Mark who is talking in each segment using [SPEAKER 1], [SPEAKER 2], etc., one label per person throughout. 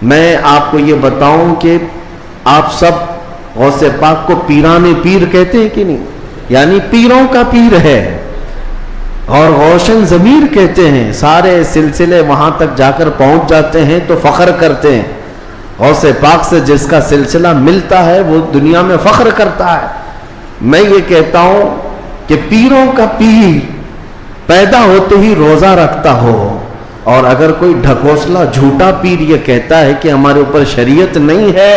[SPEAKER 1] میں آپ کو یہ بتاؤں کہ آپ سب غوث پاک کو پیران پیر کہتے ہیں کہ نہیں؟ یعنی پیروں کا پیر ہے، اور روشن ضمیر کہتے ہیں، سارے سلسلے وہاں تک جا کر پہنچ جاتے ہیں تو فخر کرتے ہیں۔ غوث پاک سے جس کا سلسلہ ملتا ہے وہ دنیا میں فخر کرتا ہے۔ میں یہ کہتا ہوں کہ پیروں کا پیر پیدا ہوتے ہی روزہ رکھتا ہو، اور اگر کوئی ڈھکوسلا جھوٹا پیر یہ کہتا ہے کہ ہمارے اوپر شریعت نہیں ہے،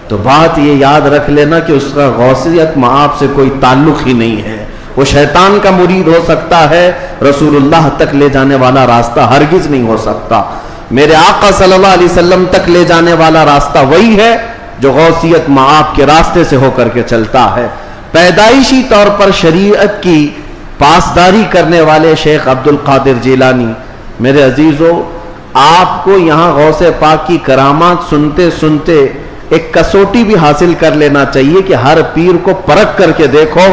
[SPEAKER 1] تو بات یہ یاد رکھ لینا کہ اس کا غوثیت مآب سے کوئی تعلق ہی نہیں ہے۔ وہ شیطان کا مرید ہو سکتا ہے، رسول اللہ تک لے جانے والا راستہ ہرگز نہیں ہو سکتا۔ میرے آقا صلی اللہ علیہ وسلم تک لے جانے والا راستہ وہی ہے جو غوثیت مآب کے راستے سے ہو کر کے چلتا ہے۔ پیدائشی طور پر شریعت کی پاسداری کرنے والے شیخ عبد القادر جیلانی، میرے عزیزو، آپ کو یہاں غوث پاک کی کرامات سنتے سنتے ایک کسوٹی بھی حاصل کر لینا چاہیے کہ ہر پیر کو پرکھ کر کے دیکھو،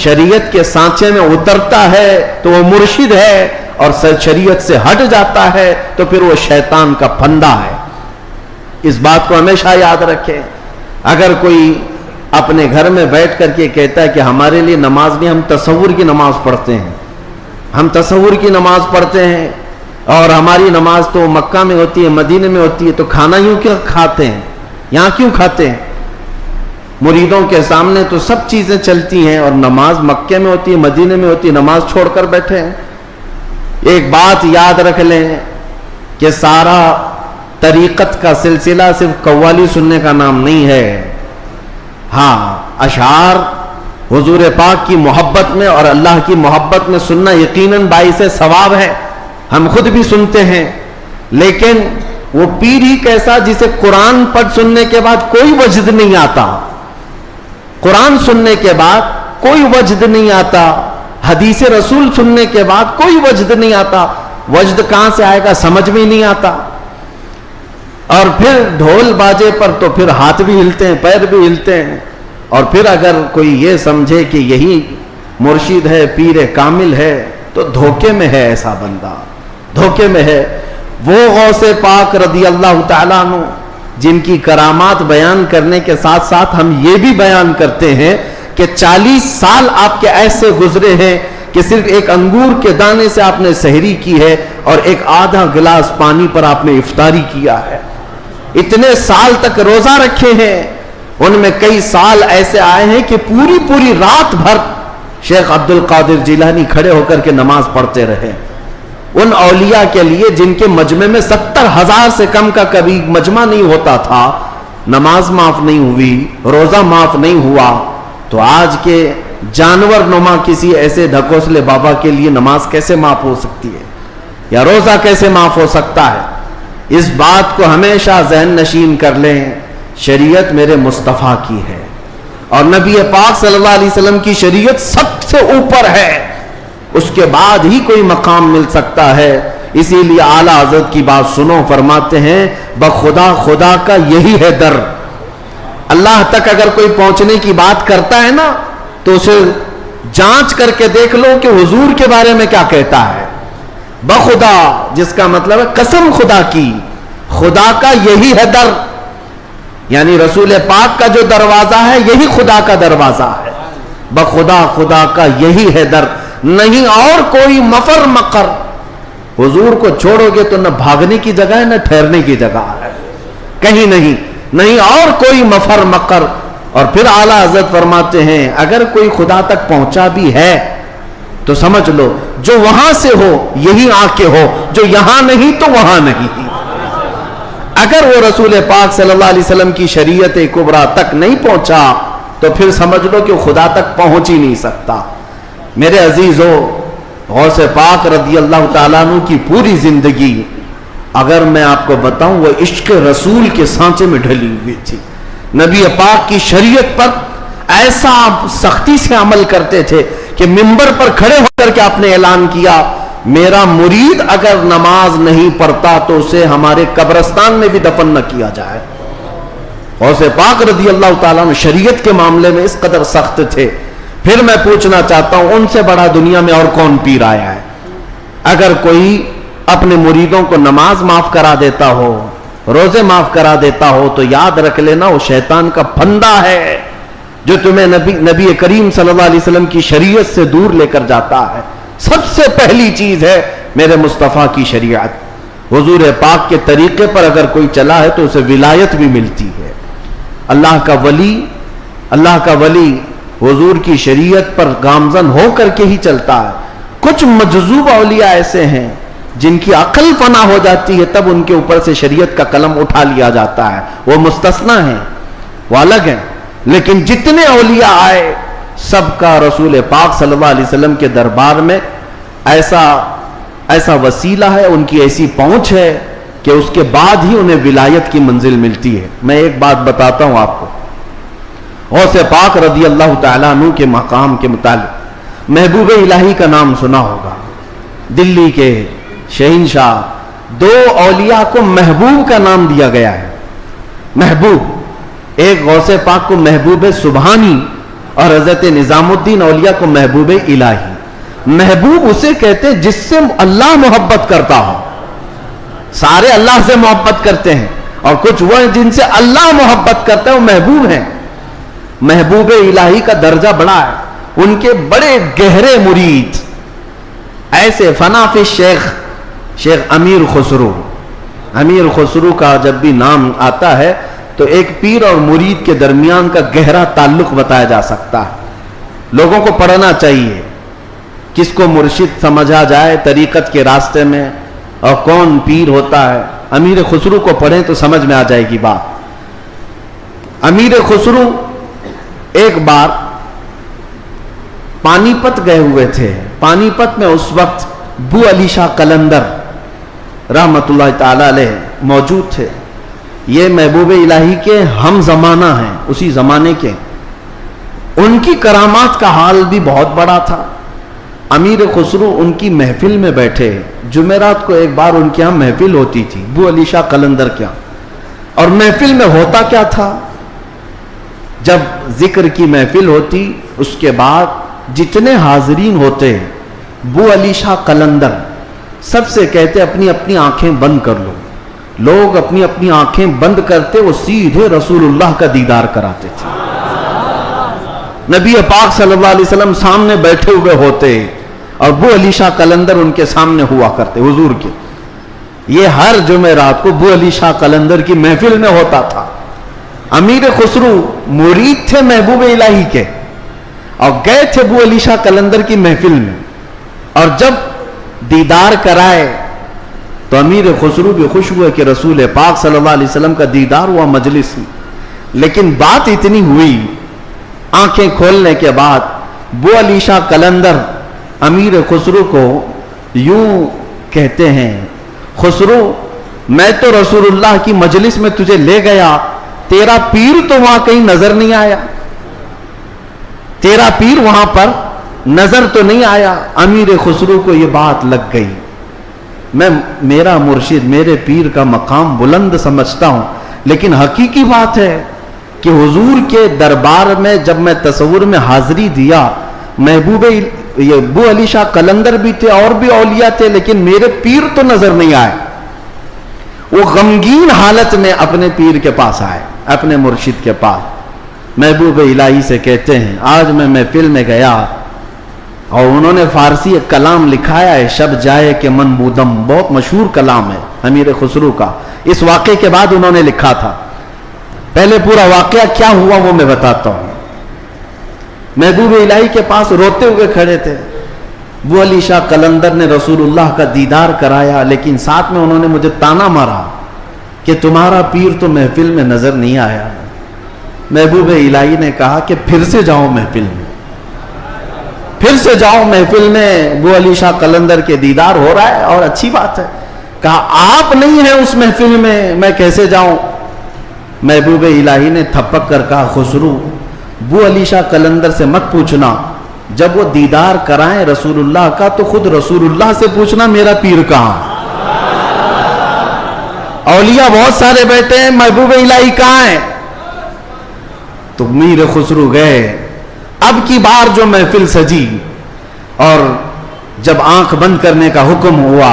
[SPEAKER 1] شریعت کے سانچے میں اترتا ہے تو وہ مرشد ہے، اور شریعت سے ہٹ جاتا ہے تو پھر وہ شیطان کا پھندا ہے۔ اس بات کو ہمیشہ یاد رکھیں۔ اگر کوئی اپنے گھر میں بیٹھ کر کے کہتا ہے کہ ہمارے لیے نماز نہیں، ہم تصور کی نماز پڑھتے ہیں، ہم تصور کی نماز پڑھتے ہیں، اور ہماری نماز تو مکہ میں ہوتی ہے، مدینے میں ہوتی ہے، تو کھانا یوں کیوں کھاتے ہیں، یہاں کیوں کھاتے ہیں؟ مریدوں کے سامنے تو سب چیزیں چلتی ہیں، اور نماز مکے میں ہوتی ہے، مدینے میں ہوتی ہے، نماز چھوڑ کر بیٹھے ہیں۔ ایک بات یاد رکھ لیں کہ سارا طریقت کا سلسلہ صرف قوالی سننے کا نام نہیں ہے۔ ہاں، اشعار حضور پاک کی محبت میں اور اللہ کی محبت میں سننا یقیناً باعث ثواب ہے، ہم خود بھی سنتے ہیں، لیکن وہ پیر ہی کیسا جسے قرآن پڑھ سننے کے بعد کوئی وجد نہیں آتا، قرآن سننے کے بعد کوئی وجد نہیں آتا، حدیث رسول سننے کے بعد کوئی وجد نہیں آتا۔ وجد کہاں سے آئے گا سمجھ میں نہیں آتا، اور پھر ڈھول باجے پر تو پھر ہاتھ بھی ہلتے ہیں، پیر بھی ہلتے ہیں، اور پھر اگر کوئی یہ سمجھے کہ یہی مرشد ہے، پیر کامل ہے، تو دھوکے میں ہے، ایسا بندہ دھوکے میں ہے۔ وہ غوث پاک رضی اللہ تعالیٰ عنہ جن کی کرامات بیان کرنے کے ساتھ ساتھ ہم یہ بھی بیان کرتے ہیں کہ 40 سال آپ کے ایسے گزرے ہیں کہ صرف ایک انگور کے دانے سے آپ نے سحری کی ہے، اور ایک آدھا گلاس پانی پر آپ نے افطاری کیا ہے۔ اتنے سال تک روزہ رکھے ہیں، ان میں کئی سال ایسے آئے ہیں کہ پوری رات بھر شیخ عبد القادر جیلانی کھڑے ہو کر کے نماز پڑھتے رہے۔ ان اولیاء کے لیے جن کے مجمع میں 70,000 سے کم کا کبھی مجمع نہیں ہوتا تھا، نماز معاف نہیں ہوئی، روزہ معاف نہیں ہوا، تو آج کے جانور نما کسی ایسے ڈھکوسلے بابا کے لیے نماز کیسے معاف ہو سکتی ہے، یا روزہ کیسے معاف ہو سکتا ہے؟ اس بات کو ہمیشہ ذہن نشین کر لیں، شریعت میرے مصطفیٰ کی ہے، اور نبی پاک صلی اللہ علیہ وسلم کی شریعت سب سے اوپر ہے، اس کے بعد ہی کوئی مقام مل سکتا ہے۔ اسی لیے اعلیٰ حضرت کی بات سنو، فرماتے ہیں بخدا خدا کا یہی ہے در۔ اللہ تک اگر کوئی پہنچنے کی بات کرتا ہے نا، تو اسے جانچ کر کے دیکھ لو کہ حضور کے بارے میں کیا کہتا ہے۔ بخدا جس کا مطلب ہے قسم خدا کی، خدا کا یہی ہے در، یعنی رسول پاک کا جو دروازہ ہے یہی خدا کا دروازہ ہے۔ بخدا خدا کا یہی ہے در، نہیں اور کوئی مفر مقر۔ حضور کو چھوڑو گے تو نہ بھاگنے کی جگہ ہے نہ ٹھہرنے کی جگہ ہے، کہیں نہیں اور کوئی مفر مقر۔ اور پھر اعلیٰ حضرت فرماتے ہیں اگر کوئی خدا تک پہنچا بھی ہے تو سمجھ لو جو وہاں سے ہو یہی آ کے ہو، جو یہاں نہیں تو وہاں نہیں۔ اگر وہ رسول پاک صلی اللہ علیہ وسلم کی شریعت کبریٰ تک نہیں پہنچا تو پھر سمجھ لو کہ خدا تک پہنچ ہی نہیں سکتا۔ میرے عزیزو، غوث پاک رضی اللہ تعالیٰ عنہ کی پوری زندگی اگر میں آپ کو بتاؤں وہ عشق رسول کے سانچے میں ڈھلی ہوئی تھی۔ نبی پاک کی شریعت پر ایسا سختی سے عمل کرتے تھے کہ منبر پر کھڑے ہو کر کے آپ نے اعلان کیا میرا مرید اگر نماز نہیں پڑھتا تو اسے ہمارے قبرستان میں بھی دفن نہ کیا جائے۔ غوث پاک رضی اللہ تعالیٰ عنہ شریعت کے معاملے میں اس قدر سخت تھے۔ پھر میں پوچھنا چاہتا ہوں ان سے بڑا دنیا میں اور کون پیر آیا ہے؟ اگر کوئی اپنے مریدوں کو نماز معاف کرا دیتا ہو، روزے معاف کرا دیتا ہو تو یاد رکھ لینا وہ شیطان کا پھندا ہے جو تمہیں نبی کریم صلی اللہ علیہ وسلم کی شریعت سے دور لے کر جاتا ہے. سب سے پہلی چیز ہے میرے مصطفیٰ کی شریعت. حضور پاک کے طریقے پر اگر کوئی چلا ہے تو اسے ولایت بھی ملتی ہے. اللہ کا ولی حضور کی شریعت پر گامزن ہو کر کے ہی چلتا ہے. کچھ مجذوب اولیاء ایسے ہیں جن کی عقل فنا ہو جاتی ہے تب ان کے اوپر سے شریعت کا قلم اٹھا لیا جاتا ہے, وہ مستثنا ہیں, وہ الگ ہیں. لیکن جتنے اولیاء آئے سب کا رسول پاک صلی اللہ علیہ وسلم کے دربار میں ایسا وسیلہ ہے, ان کی ایسی پہنچ ہے کہ اس کے بعد ہی انہیں ولایت کی منزل ملتی ہے. میں ایک بات بتاتا ہوں آپ کو, غوث پاک رضی اللہ تعالیٰ عنہ کے مقام کے متعلق. محبوب الہی کا نام سنا ہوگا, دلی کے شہنشاہ. دو اولیاء کو محبوب کا نام دیا گیا ہے. محبوب, ایک غوث پاک کو محبوب سبحانی اور حضرت نظام الدین اولیاء کو محبوب الہی. محبوب اسے کہتے جس سے اللہ محبت کرتا ہو. سارے اللہ سے محبت کرتے ہیں اور کچھ وہ ہیں جن سے اللہ محبت کرتا ہے, وہ محبوب ہیں. محبوب الہی کا درجہ بڑا ہے. ان کے بڑے گہرے مرید ایسے فنافی شیخ امیر خسرو. امیر خسرو کا جب بھی نام آتا ہے تو ایک پیر اور مرید کے درمیان کا گہرا تعلق بتایا جا سکتا ہے. لوگوں کو پڑھنا چاہیے, کس کو مرشد سمجھا جائے طریقت کے راستے میں اور کون پیر ہوتا ہے. امیر خسرو کو پڑھیں تو سمجھ میں آ جائے گی بات. امیر خسرو ایک بار پانی پت گئے ہوئے تھے. پانی پت میں اس وقت بو علی شاہ قلندر رحمت اللہ تعالی علیہ موجود تھے. یہ محبوب الہی کے ہم زمانہ ہیں, اسی زمانے کے. ان کی کرامات کا حال بھی بہت بڑا تھا. امیر خسرو ان کی محفل میں بیٹھے. جمعرات کو ایک بار ان کے ہاں محفل ہوتی تھی بو علی شاہ قلندر کے ہاں. اور محفل میں ہوتا کیا تھا, جب ذکر کی محفل ہوتی اس کے بعد جتنے حاضرین ہوتے بو علی شاہ قلندر سب سے کہتے اپنی اپنی آنکھیں بند کر لو. لوگ اپنی اپنی آنکھیں بند کرتے, وہ سیدھے رسول اللہ کا دیدار کراتے تھے. نبی پاک صلی اللہ علیہ وسلم سامنے بیٹھے ہوئے ہوتے اور بو علی شاہ قلندر ان کے سامنے ہوا کرتے حضور کے. یہ ہر جمعرات کو بو علی شاہ قلندر کی محفل میں ہوتا تھا. امیر خسرو مرید تھے محبوب الہی کے اور گئے تھے بو علی شاہ قلندر کی محفل میں, اور جب دیدار کرائے تو امیر خسرو بھی خوش ہوئے کہ رسول پاک صلی اللہ علیہ وسلم کا دیدار ہوا مجلس میں. لیکن بات اتنی ہوئی, آنکھیں کھولنے کے بعد بو علی شاہ قلندر امیر خسرو کو یوں کہتے ہیں, خسرو میں تو رسول اللہ کی مجلس میں تجھے لے گیا, تیرا پیر تو وہاں کہیں نظر نہیں آیا, تیرا پیر وہاں پر نظر تو نہیں آیا. امیر خسرو کو یہ بات لگ گئی. میں میرا مرشد میرے پیر کا مقام بلند سمجھتا ہوں, لیکن حقیقی بات ہے کہ حضور کے دربار میں جب میں تصور میں حاضری دیا, محبوب یہ بو علی شاہ قلندر بھی تھے اور بھی اولیاء تھے, لیکن میرے پیر تو نظر نہیں آئے. وہ غمگین حالت میں اپنے پیر کے پاس آئے, اپنے مرشد کے پاس. محبوب الہی سے کہتے ہیں آج میں محفل میں گیا اور انہوں نے فارسی ایک کلام لکھایا ہے, شب جائے کہ من بودم, بہت مشہور کلام ہے امیر خسرو کا. اس واقعے کے بعد انہوں نے لکھا تھا. پہلے پورا واقعہ کیا ہوا وہ میں بتاتا ہوں. محبوب الہی کے پاس روتے ہوئے کھڑے تھے. بو علی شاہ قلندر نے رسول اللہ کا دیدار کرایا, لیکن ساتھ میں انہوں نے مجھے تانا مارا کہ تمہارا پیر تو محفل میں نظر نہیں آیا. محبوب الہی نے کہا کہ پھر سے جاؤ محفل میں, پھر سے جاؤ محفل میں, بو علی شاہ قلندر کے دیدار ہو رہا ہے اور اچھی بات ہے. کہا آپ نہیں ہیں اس محفل میں کیسے جاؤں. محبوب الہی نے تھپک کر کہا خسرو بو علی شاہ قلندر سے مت پوچھنا, جب وہ دیدار کرائیں رسول اللہ کا تو خود رسول اللہ سے پوچھنا میرا پیر کہاں. اولیاء بہت سارے بیٹھے ہیں, محبوب الہی کہاں ہیں. تو میر خسرو گئے. اب کی بار جو محفل سجی اور جب آنکھ بند کرنے کا حکم ہوا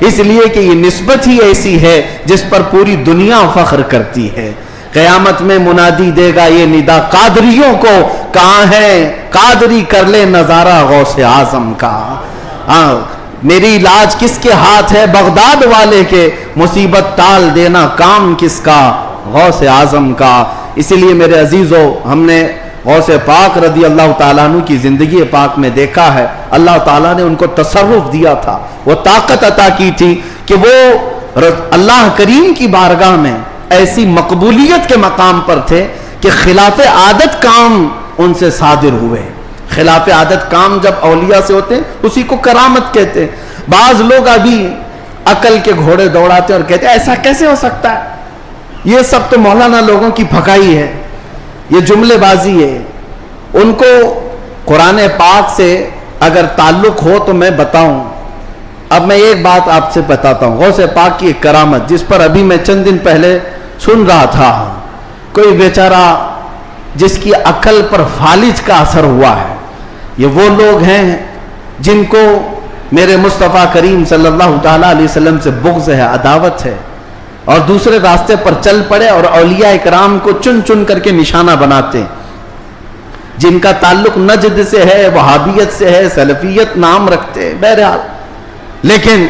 [SPEAKER 1] اس لیے کہ یہ نسبت ہی ایسی ہے جس پر پوری دنیا فخر کرتی ہے. قیامت میں منادی دے گا یہ ندا قادریوں کو، کہاں ہے قادری کر لے نظارہ غوث اعظم کا. ہاں میری علاج کس کے ہاتھ ہے؟ بغداد والے کے. مصیبت ٹال دینا کام کس کا؟ غوث اعظم کا. اسی لیے میرے عزیزو، ہم نے غوث پاک رضی اللہ تعالیٰ عنہ کی زندگی پاک میں دیکھا ہے، اللہ تعالیٰ نے ان کو تصرف دیا تھا، وہ طاقت عطا کی تھی کہ وہ اللہ کریم کی بارگاہ میں ایسی مقبولیت کے مقام پر تھے کہ خلاف عادت کام ان سے صادر ہوئے. خلاف عادت کام جب اولیاء سے ہوتے ہیں اسی کو کرامت کہتے ہیں. بعض لوگ ابھی عقل کے گھوڑے دوڑاتے اور کہتے ہیں ایسا کیسے ہو سکتا ہے، یہ سب تو مولانا لوگوں کی پھکائی ہے، یہ جملے بازی ہے. ان کو قرآن پاک سے اگر تعلق ہو تو میں بتاؤں. اب میں ایک بات آپ سے بتاتا ہوں، غوث پاک کی ایک کرامت جس پر ابھی میں چند دن پہلے سن رہا تھا. کوئی بیچارہ جس کی عقل پر فالج کا اثر ہوا ہے. یہ وہ لوگ ہیں جن کو میرے مصطفیٰ کریم صلی اللہ تعالیٰ علیہ وسلم سے بغض ہے، عداوت ہے، اور دوسرے راستے پر چل پڑے اور اولیاء اکرام کو چن چن کر کے نشانہ بناتے ہیں. جن کا تعلق نجد سے ہے، وہابیت سے ہے، سلفیت نام رکھتے ہیں. بہرحال لیکن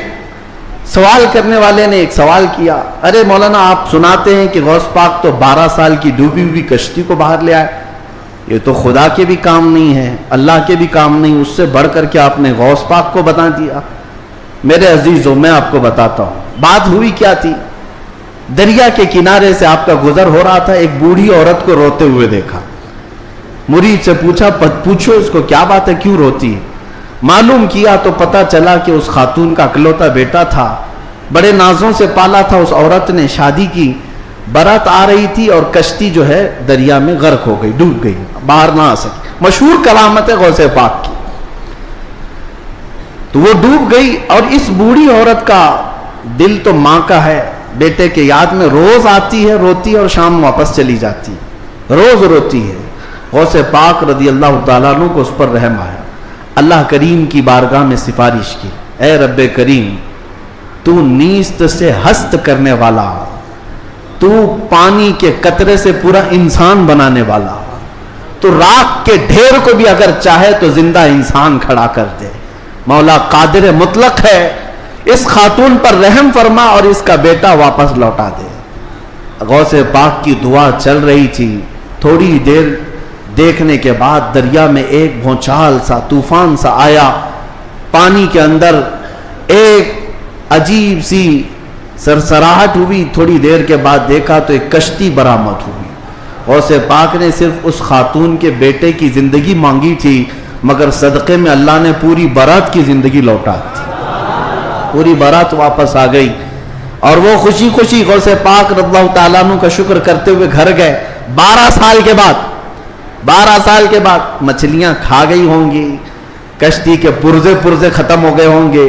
[SPEAKER 1] سوال کرنے والے نے ایک سوال کیا، ارے مولانا آپ سناتے ہیں کہ غوث پاک تو 12 سال کی ڈوبی ہوئی کشتی کو باہر لے آئے، یہ تو خدا کے بھی کام نہیں ہے، اللہ کے بھی کام نہیں، اس سے بڑھ کر کے آپ نے غوث پاک کو بتا دیا. میرے عزیزوں میں آپ کو بتاتا ہوں بات ہوئی کیا تھی. دریا کے کنارے سے آپ کا گزر ہو رہا تھا، ایک بوڑھی عورت کو روتے ہوئے دیکھا. مرید سے پوچھا پوچھو اس کو کیا بات ہے، کیوں روتی ہے؟ معلوم کیا تو پتا چلا کہ اس خاتون کا اکلوتا بیٹا تھا، بڑے نازوں سے پالا تھا. اس عورت نے شادی کی، برات آ رہی تھی اور کشتی جو ہے دریا میں غرق ہو گئی، ڈوب گئی، باہر نہ آ سکی. مشہور کرامت ہے غوث پاک کی. تو وہ ڈوب گئی اور اس بوڑھی عورت کا دل تو ماں کا ہے، بیٹے کے یاد میں روز آتی ہے، روتی ہے اور شام واپس چلی جاتی ہے، روز روتی ہے. غوث پاک رضی اللہ تعالیٰ عنہ کو اس پر رحم آیا. اللہ کریم کی بارگاہ میں سفارش کی، اے رب کریم تو نیست سے ہست کرنے والا، تو پانی کے قطرے سے پورا انسان بنانے والا، تو راکھ کے ڈھیر کو بھی اگر چاہے تو زندہ انسان کھڑا کر دے. مولا قادر مطلق ہے، اس خاتون پر رحم فرما اور اس کا بیٹا واپس لوٹا دے. غوث پاک کی دعا چل رہی تھی. تھوڑی دیر دیکھنے کے بعد دریا میں ایک بھونچال سا، طوفان سا آیا. پانی کے اندر ایک عجیب سی سرسراہٹ ہوئی. تھوڑی دیر کے بعد دیکھا تو ایک کشتی برآمد ہوئی. غوث پاک نے صرف اس خاتون کے بیٹے کی زندگی مانگی تھی، مگر صدقے میں اللہ نے پوری برات کی زندگی لوٹا دی. پوری برات واپس آ گئی اور وہ خوشی خوشی غوث پاک رضی اللہ تعالیٰ عنہ کا شکر کرتے ہوئے گھر گئے. 12 سال کے بعد مچھلیاں کھا گئی ہوں گی، کشتی کے پرزے ختم ہو گئے ہوں گے،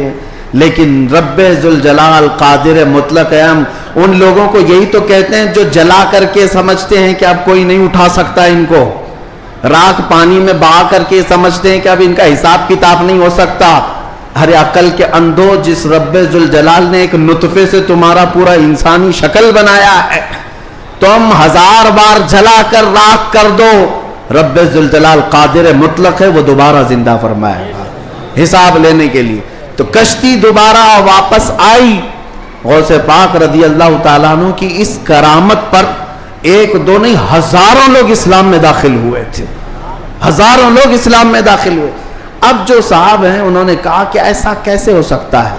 [SPEAKER 1] لیکن رب ذوالجلال قادر مطلق ہم ان لوگوں کو یہی تو کہتے ہیں جو جلا کر کے سمجھتے ہیں کہ اب کوئی نہیں اٹھا سکتا ان کو، راکھ پانی میں بہا کر کے سمجھتے ہیں کہ اب ان کا حساب کتاب نہیں ہو سکتا. ہر عقل کے اندھو، جس رب ذوالجلال نے ایک نطفے سے تمہارا پورا انسانی شکل بنایا ہے، تم 1000 بار جلا کر راکھ کر دو، رب ذوالجلال قادر مطلق ہے، وہ دوبارہ زندہ فرمائے گا حساب لینے کے لیے. تو کشتی دوبارہ واپس آئی. غوث پاک رضی اللہ تعالیٰ عنہ کی اس کرامت پر ایک دو نہیں ہزاروں لوگ اسلام میں داخل ہوئے تھے، ہزاروں لوگ اسلام میں داخل ہوئے. اب جو صاحب ہیں انہوں نے کہا کہ ایسا کیسے ہو سکتا ہے،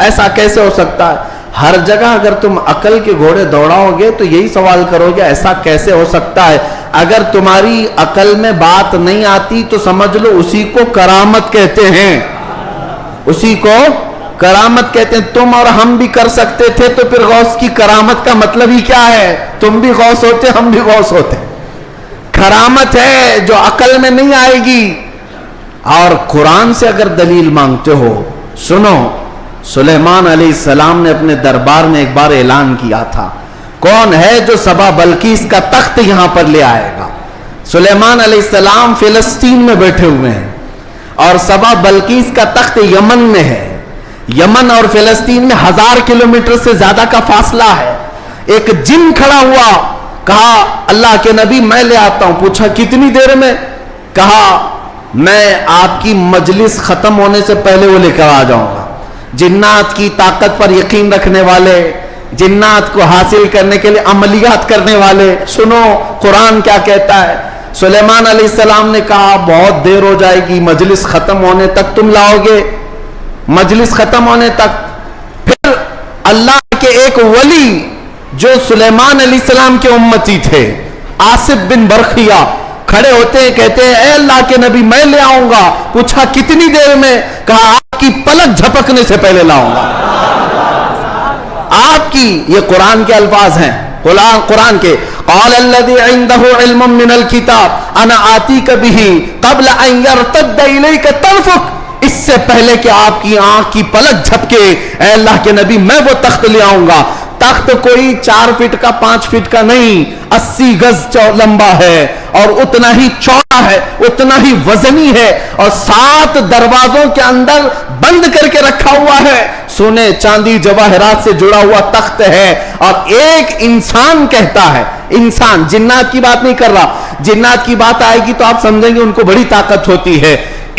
[SPEAKER 1] ایسا کیسے ہو سکتا ہے. ہر جگہ اگر تم عقل کے گھوڑے دوڑاؤ گے تو یہی سوال کرو گے ایسا کیسے ہو سکتا ہے. اگر تمہاری عقل میں بات نہیں آتی تو سمجھ لو اسی کو کرامت کہتے ہیں، اسی کو کرامت کہتے ہیں. تم اور ہم بھی کر سکتے تھے تو پھر غوث کی کرامت کا مطلب ہی کیا ہے؟ تم بھی غوث ہوتے، ہم بھی غوث ہوتے. کرامت ہے جو عقل میں نہیں آئے گی. اور قرآن سے اگر دلیل مانگتے ہو، سنو، سلیمان علیہ السلام نے اپنے دربار میں ایک بار اعلان کیا تھا، کون ہے جو سبا بلقیس کا تخت یہاں پر لے آئے گا. سلیمان علیہ السلام فلسطین میں بیٹھے ہوئے ہیں اور سبا بلقیس کا تخت یمن میں ہے. یمن اور فلسطین میں 1000 کلومیٹر سے زیادہ کا فاصلہ ہے. ایک جن کھڑا ہوا, کہا اللہ کے نبی میں لے آتا ہوں. پوچھا کتنی دیر میں؟ کہا میں آپ کی مجلس ختم ہونے سے پہلے وہ لے کر آ جاؤں گا. جنات کی طاقت پر یقین رکھنے والے, جنات کو حاصل کرنے کے لیے عملیات کرنے والے, سنو قرآن کیا کہتا ہے. سلیمان علیہ السلام نے کہا بہت دیر ہو جائے گی, مجلس ختم ہونے تک تم لاؤ گے, مجلس ختم ہونے تک. پھر اللہ کے ایک ولی جو سلیمان علیہ السلام کے امتی تھے, آصف بن برخیہ, کھڑے ہوتے ہیں, کہتے ہیں اے اللہ کے نبی میں لے آؤں گا. پوچھا کتنی دیر میں؟ کہا آپ کی پلک جھپکنے سے پہلے لاؤں گا. آپ کی, یہ قرآن کے الفاظ ہیں, قرآن کے. قال الذي عنده علم من الكتاب انا آتيك به قبل ان يرتد اليك طرفك, اس سے پہلے کہ آپ کی آنکھ کی پلک جھپکے اے اللہ کے نبی میں وہ تخت لے آؤں گا. تخت کوئی 4 فٹ کا 5 فٹ کا نہیں, 80 گز لمبا ہے اور اتنا ہی چوڑا ہے, اتنا ہی وزنی ہے, اور 7 دروازوں کے اندر بند کر کے رکھا ہوا ہے. سونے چاندی جواہرات سے جڑا ہوا تخت ہے. اور ایک انسان کہتا ہے, انسان, جنات کی بات نہیں کر رہا, جنات کی بات آئے گی تو آپ سمجھیں گے ان کو بڑی طاقت ہوتی ہے.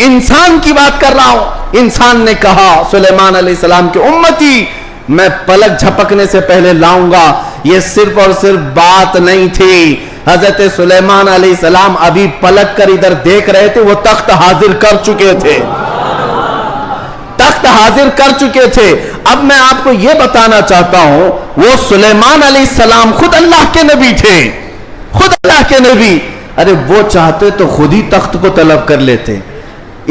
[SPEAKER 1] انسان کی بات کر رہا ہوں. انسان نے کہا سلیمان علیہ السلام کے امتی میں پلک جھپکنے سے پہلے لاؤں گا. یہ صرف اور صرف بات نہیں تھی, حضرت سلیمان علیہ السلام ابھی پلک کر ادھر دیکھ رہے تھے, وہ تخت حاضر کر چکے تھے, تخت حاضر کر چکے تھے. اب میں آپ کو یہ بتانا چاہتا ہوں, وہ سلیمان علیہ السلام خود اللہ کے نبی تھے, خود اللہ کے نبی. ارے وہ چاہتے تو خود ہی تخت کو طلب کر لیتے.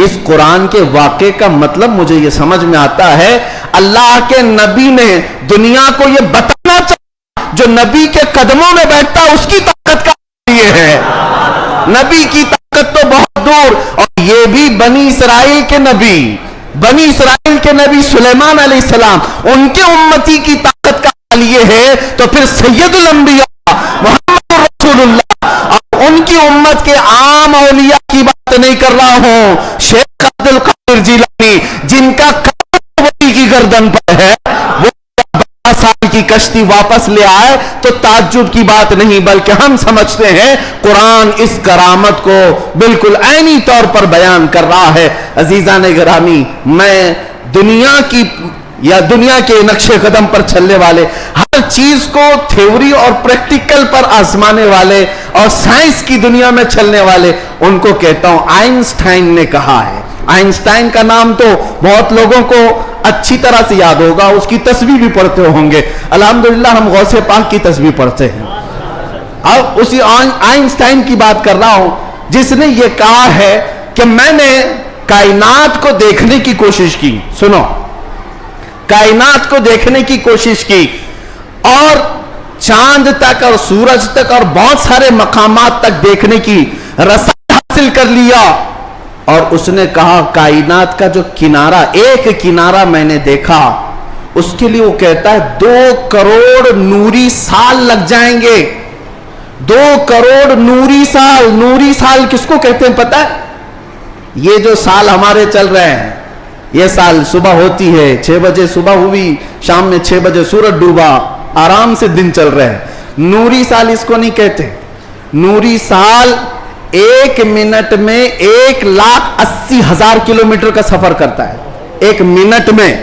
[SPEAKER 1] اس قرآن کے واقعے کا مطلب مجھے یہ سمجھ میں آتا ہے, اللہ کے نبی نے دنیا کو یہ بتانا چاہا جو نبی کے قدموں میں بیٹھتا اس کی طاقت کا یہ ہے. نبی کی طاقت تو بہت دور, اور یہ بھی بنی اسرائیل کے نبی, بنی اسرائیل کے نبی سلیمان علیہ السلام, ان کے امتی کی طاقت کا حال یہ ہے, تو پھر سید الانبیاء محمد رسول اللہ اور ان کی امت کے عام اولیاء کی بات نہیں کر رہا ہوں. شیخ عبد القادر جیلانی جن کا ولی کی گردن پر ہے, وہ 12 سال کی کشتی واپس لے آئے تو تعجب کی بات نہیں, بلکہ ہم سمجھتے ہیں قرآن اس کرامت کو بالکل عینی طور پر بیان کر رہا ہے. عزیزان گرامی, میں دنیا کی یا دنیا کے نقش قدم پر چلنے والے, ہر چیز کو تھیوری اور پریکٹیکل پر آزمانے والے اور سائنس کی دنیا میں چلنے والے, ان کو کہتا ہوں آئنسٹائن نے کہا ہے. آئنسٹائن کا نام تو بہت لوگوں کو اچھی طرح سے یاد ہوگا, اس کی تسبیح بھی پڑھتے ہوں گے. الحمدللہ ہم غوث پاک کی تسبیح پڑھتے ہیں. اب اسی آئنسٹائن کی بات کر رہا ہوں جس نے یہ کہا ہے کہ میں نے کائنات کو دیکھنے کی کوشش کی. سنو, کائنات کو دیکھنے کی کوشش کی اور چاند تک اور سورج تک اور بہت سارے مقامات تک دیکھنے کی رسائی حاصل کر لیا. اور اس نے کہا کائنات کا جو کنارہ, ایک کنارہ میں نے دیکھا, اس کے لیے وہ کہتا ہے 2 کروڑ نوری سال لگ جائیں گے. 2 کروڑ نوری سال. نوری سال کس کو کہتے ہیں پتہ ہے؟ یہ جو سال ہمارے چل رہے ہیں, یہ سال صبح ہوتی ہے 6 بجے صبح ہوئی, شام میں 6 بجے سورج ڈوبا, آرام سے دن چل رہے ہیں. نوری سال اس کو نہیں کہتے. نوری سال 1 منٹ میں 1,80,000 کلومیٹر کا سفر کرتا ہے. 1 منٹ میں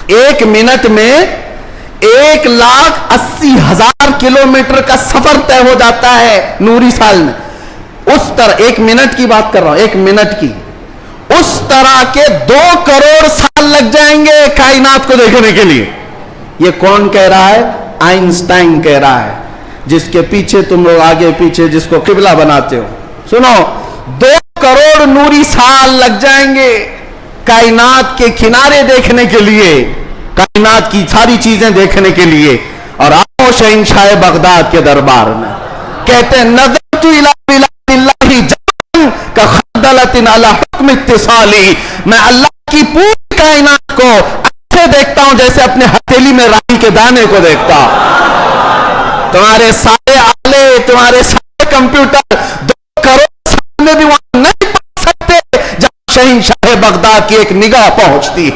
[SPEAKER 1] 1,80,000 کلومیٹر کا سفر طے ہو جاتا ہے نوری سال میں. اس طرح 1 منٹ کی بات کر رہا ہوں, 1 منٹ کی, اس طرح کے 2 کروڑ سال لگ جائیں گے کائنات کو دیکھنے کے لیے. یہ کون کہہ رہا ہے؟ آئنسٹائن کہہ رہا ہے, جس کے پیچھے تم لوگ آگے پیچھے جس کو قبلہ بناتے ہو. سنو, 2 کروڑ نوری سال لگ جائیں گے کائنات کے کنارے دیکھنے کے لیے, کائنات کی ساری چیزیں دیکھنے کے لیے. اور آؤ شہنشاہ بغداد کے دربار میں, کہتے ہیں نظرت الی بلاد اللہ جان کا خردلۃ علی حکم اتصالی, میں اللہ کی پوری کائنات کو ایسے دیکھتا ہوں جیسے اپنے ہتھیلی میں رائی کے دانے کو دیکھتا. تمہارے سارے آلے, تمہارے سارے کمپیوٹر 2 کروڑ سال میں بھی وہاں نہیں پہنچ سکتے جہاں شہنشاہ بغداد کی ایک نگاہ پہنچتی ہے.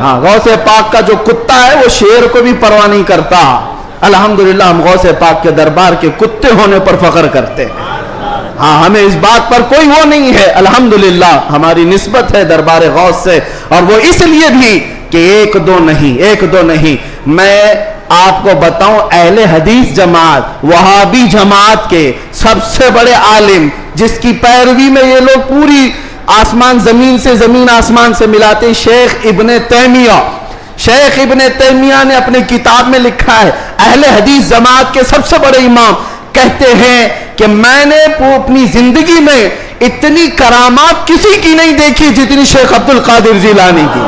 [SPEAKER 1] ہاں، غوث پاک کا جو کتا ہے وہ شیر کو بھی پرواہ نہیں کرتا. الحمدللہ ہم غوث پاک کے دربار کے کتے ہونے پر فخر کرتے ہیں. ہاں، ہمیں اس بات پر کوئی وہ نہیں ہے. الحمدللہ ہماری نسبت ہے دربار غوث سے، اور وہ اس لیے بھی کہ ایک دو نہیں. میں آپ کو بتاؤں، اہل حدیث جماعت، وہابی جماعت کے سب سے بڑے عالم، جس کی پیروی میں یہ لوگ پوری آسمان زمین سے، زمین آسمان سے ملاتے، شیخ ابن تیمیہ. شیخ ابن تیمیہ نے اپنے کتاب میں لکھا ہے، اہل حدیث جماعت کے سب سے بڑے امام کہتے ہیں کہ میں نے اپنی زندگی میں اتنی کرامات کسی کی نہیں دیکھی جتنی شیخ عبد القادر جیلانی کی.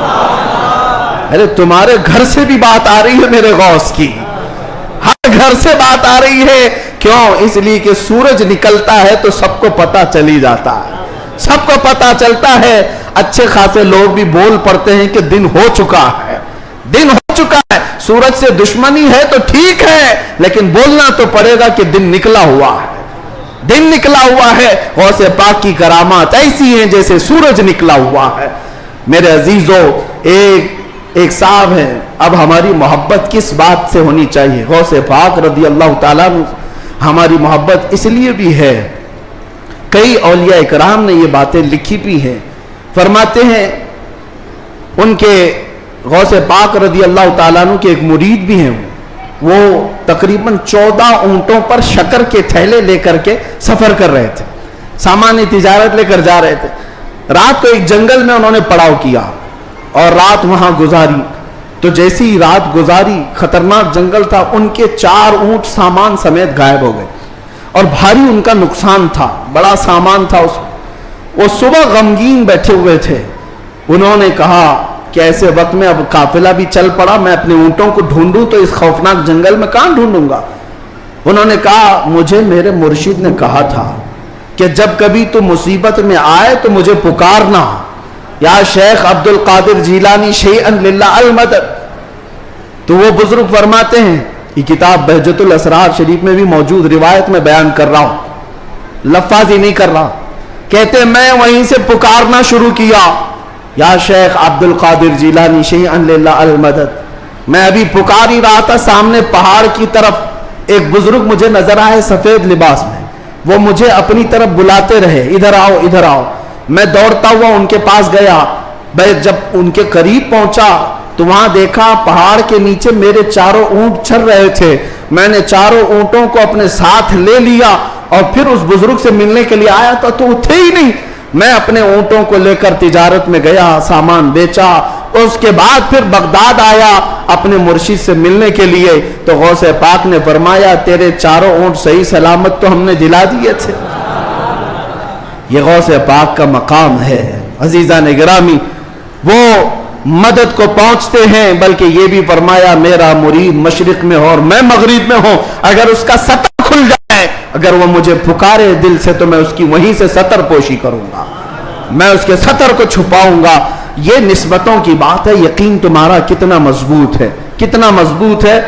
[SPEAKER 1] ارے تمہارے گھر سے بھی بات آ رہی ہے میرے غوث کی، ہر گھر سے بات آ رہی ہے. کیوں؟ اس لیے کہ سورج نکلتا ہے تو سب کو پتا چلی جاتا ہے، سب کو پتا چلتا ہے. اچھے خاصے لوگ بھی بول پڑتے ہیں کہ دن ہو چکا ہے، دن ہو چکا ہے. سورج سے دشمنی ہے تو ٹھیک ہے، لیکن بولنا تو پڑے گا کہ دن نکلا ہوا ہے، دن نکلا ہوا ہے. غوث پاک کی کرامات ایسی ہیں جیسے سورج نکلا ہوا ہے. میرے عزیزو، ایک صاحب ہے. اب ہماری محبت کس بات سے ہونی چاہیے؟ غوث پاک رضی اللہ تعالیٰ عنہ ہماری محبت اس لیے بھی ہے، کئی اولیاء اکرام نے یہ باتیں لکھی بھی ہیں. فرماتے ہیں ان کے غوث پاک رضی اللہ تعالیٰ عنہ کے ایک مرید بھی ہیں، وہ تقریباً 14 اونٹوں پر شکر کے تھیلے لے کر کے سفر کر رہے تھے، سامان تجارت لے کر جا رہے تھے. رات کو ایک جنگل میں انہوں نے پڑاؤ کیا اور رات وہاں گزاری. تو جیسی رات گزاری، خطرناک جنگل تھا، ان کے 4 اونٹ سامان سمیت غائب ہو گئے اور بھاری ان کا نقصان تھا، بڑا سامان تھا اس. وہ صبح غمگین بیٹھے ہوئے تھے. انہوں نے کہا کہ ایسے وقت میں اب قافلہ بھی چل پڑا، میں اپنے اونٹوں کو ڈھونڈوں تو اس خوفناک جنگل میں کہاں ڈھونڈوں گا؟ انہوں نے کہا مجھے میرے مرشد نے کہا تھا کہ جب کبھی تو مصیبت میں آئے تو مجھے پکارنا، یا شیخ عبد القادر جیلانی شیئا للہ المدد. تو وہ بزرگ فرماتے ہیں، یہ کتاب بہجت الاسرار شریف میں بھی موجود، روایت میں بیان کر رہا ہوں، لفظ ہی نہیں کر رہا. کہتے میں وہیں سے پکارنا شروع کیا، یا شیخ عبد القادر جیلانی شیئا للہ المدد. میں ابھی پکار ہی رہا تھا، سامنے پہاڑ کی طرف ایک بزرگ مجھے نظر آئے سفید لباس میں. وہ مجھے اپنی طرف بلاتے رہے، ادھر آؤ ادھر آؤ. میں دوڑتا ہوا ان کے پاس گیا. جب ان کے قریب پہنچا تو وہاں دیکھا پہاڑ کے نیچے میرے 4 اونٹ چر رہے تھے. میں نے 4 اونٹوں کو اپنے ساتھ لے لیا اور پھر اس بزرگ سے ملنے کے لیے آیا تھا تو وہ تھے ہی نہیں. میں اپنے اونٹوں کو لے کر تجارت میں گیا، سامان بیچا. اس کے بعد پھر بغداد آیا اپنے مرشد سے ملنے کے لیے. تو غوث پاک نے فرمایا تیرے 4 اونٹ صحیح سلامت تو ہم نے دلا دیے تھے. یہ غوث پاک کا مقام ہے. عزیزان گرامی، وہ مدد کو پہنچتے ہیں، بلکہ یہ بھی فرمایا میرا مرید مشرق میں ہو اور میں مغرب میں ہوں، اگر اس کا سطر کھل جائے، اگر وہ مجھے پکارے دل سے تو میں اس کی وہیں سے سطر پوشی کروں گا، میں اس کے سطر کو چھپاؤں گا. یہ نسبتوں کی بات ہے. یقین تمہارا کتنا مضبوط ہے، کتنا مضبوط ہے.